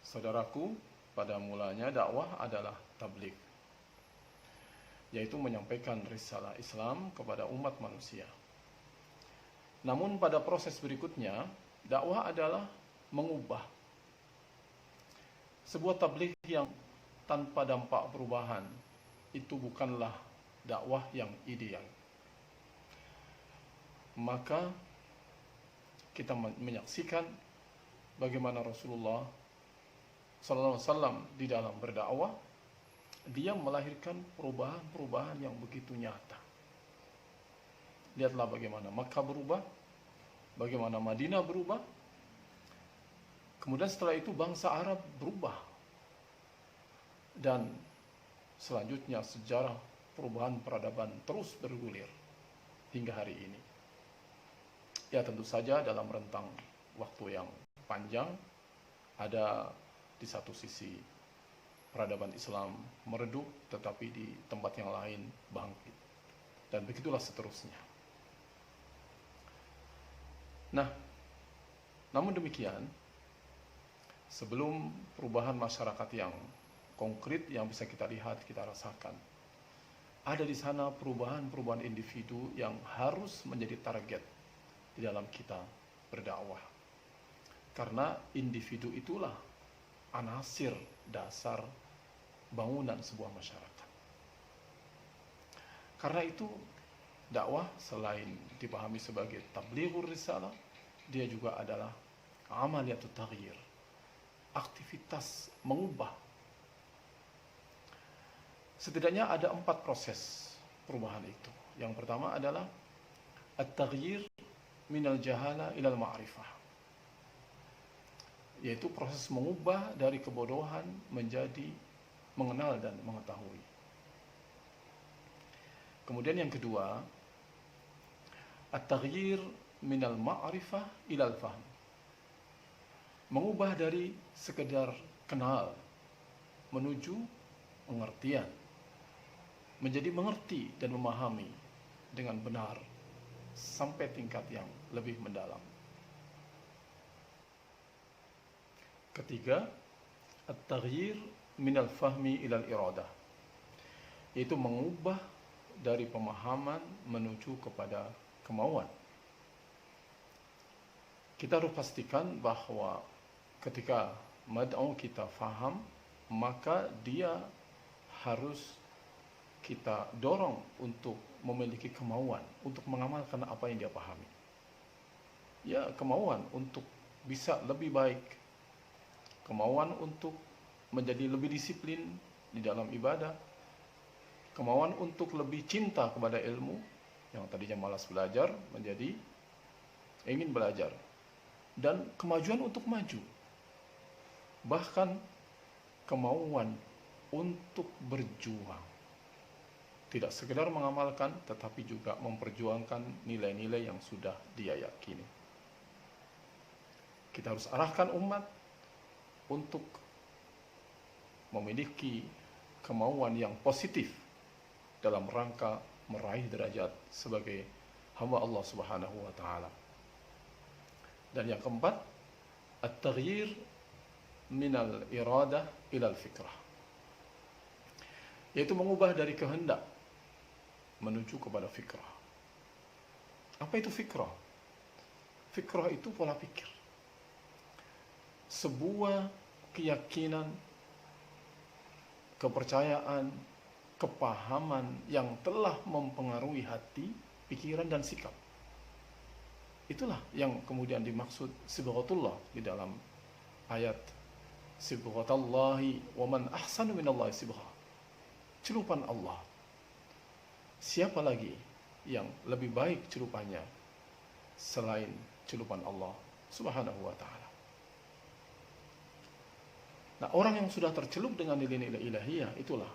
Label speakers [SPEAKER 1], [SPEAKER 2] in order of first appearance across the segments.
[SPEAKER 1] Saudaraku, pada mulanya dakwah adalah tabligh, yaitu menyampaikan risalah Islam kepada umat manusia. Namun pada proses berikutnya, dakwah adalah mengubah. Sebuah tabligh yang tanpa dampak perubahan itu bukanlah dakwah yang ideal. Maka kita menyaksikan bagaimana Rasulullah SAW di dalam berdakwah, dia melahirkan perubahan-perubahan yang begitu nyata. Lihatlah bagaimana Makkah berubah, bagaimana Madinah berubah, kemudian setelah itu bangsa Arab berubah, dan selanjutnya sejarah perubahan peradaban terus bergulir hingga hari ini. Ya, tentu saja dalam rentang waktu yang panjang, ada di satu sisi peradaban Islam meredup, tetapi di tempat yang lain bangkit, dan begitulah seterusnya. Nah, namun demikian, sebelum perubahan masyarakat yang konkret yang bisa kita lihat, kita rasakan, ada di sana perubahan-perubahan individu yang harus menjadi target di dalam kita berdakwah. Karena individu itulah anasir dasar bangunan sebuah masyarakat. Karena itu, dakwah selain dipahami sebagai tablighur risalah, dia juga adalah amaliyatut taghyir, aktivitas mengubah. Setidaknya ada 4 proses perubahan itu. Yang pertama adalah at-taghyir minal jahala ilal ma'rifah, yaitu proses mengubah dari kebodohan menjadi mengenal dan mengetahui. Kemudian yang kedua, at-taghyir minal ma'rifah ilal fahm, mengubah dari sekedar kenal menuju pengertian, menjadi mengerti dan memahami dengan benar sampai tingkat yang lebih mendalam. Ketiga, at-taghyir minal fahmi ilal iradah, yaitu mengubah dari pemahaman menuju kepada kemauan. Kita harus pastikan bahwa ketika mad'u kita faham, maka dia harus kita dorong untuk memiliki kemauan untuk mengamalkan apa yang dia pahami. Ya, kemauan untuk bisa lebih baik, kemauan untuk menjadi lebih disiplin di dalam ibadah, kemauan untuk lebih cinta kepada ilmu, yang tadinya malas belajar menjadi ingin belajar, dan kemajuan untuk maju. Bahkan kemauan untuk berjuang, tidak sekedar mengamalkan, tetapi juga memperjuangkan nilai-nilai yang sudah dia yakini. Kita harus arahkan umat untuk memiliki kemauan yang positif dalam rangka meraih derajat sebagai hamba Allah Subhanahu wa taala. Dan yang keempat, at-taghyir minal iradah ilal fikrah, yaitu mengubah dari kehendak menuju kepada fikrah. Apa itu fikrah? Fikrah itu pola pikir, sebuah keyakinan, kepercayaan, kepahaman yang telah mempengaruhi hati, pikiran, dan sikap. Itulah yang kemudian dimaksud sibghatullah di dalam ayat sibghatallahi wa man ahsanu minallahi sibgha, celupan Allah. Siapa lagi yang lebih baik celupannya selain celupan Allah Subhanahu wa ta'ala. Nah, orang yang sudah tercelup dengan nilai-nilai ilahiyah, itulah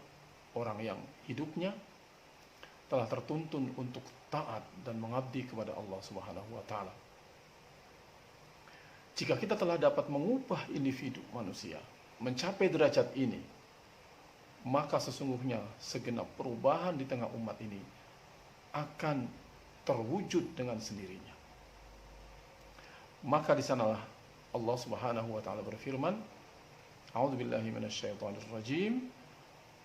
[SPEAKER 1] orang yang hidupnya telah tertuntun untuk taat dan mengabdi kepada Allah Subhanahu wa ta'ala. Jika kita telah dapat mengubah individu manusia mencapai derajat ini, maka sesungguhnya segenap perubahan di tengah umat ini akan terwujud dengan sendirinya. Maka di sanalah Allah Subhanahu wa taala berfirman, A'udzu billahi minasyaitonir rajim.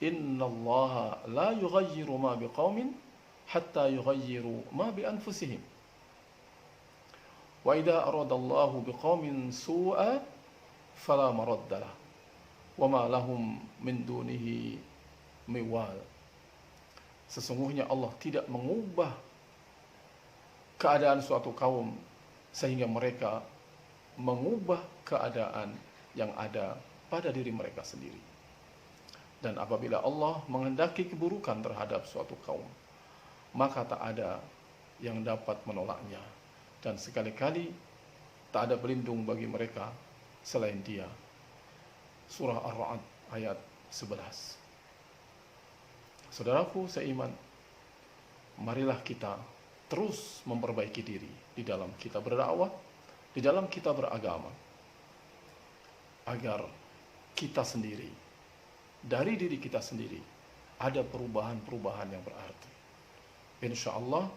[SPEAKER 1] Innallaha la yughayyiru ma biqaumin hatta yughayyiru ma bi anfusihim. Wa idza aradallahu biqaumin su'a fala maraddalah wa ma lahum min dunihi miwal. Sesungguhnya Allah tidak mengubah keadaan suatu kaum sehingga mereka mengubah keadaan yang ada pada diri mereka sendiri. Dan apabila Allah menghendaki keburukan terhadap suatu kaum, maka tak ada yang dapat menolaknya. Dan sekali-kali tak ada pelindung bagi mereka selain Dia. Surah Ar-Ra'd ayat 11. Saudaraku seiman, marilah kita terus memperbaiki diri di dalam kita berdakwah, di dalam kita beragama, agar kita sendiri, dari diri kita sendiri, ada perubahan-perubahan yang berarti. Insya Allah,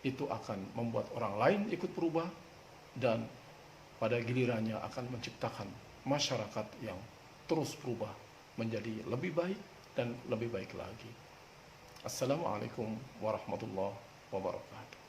[SPEAKER 1] itu akan membuat orang lain ikut berubah, dan pada gilirannya akan menciptakan masyarakat yang terus berubah menjadi lebih baik dan lebih baik lagi. Assalamualaikum warahmatullahi wabarakatuh.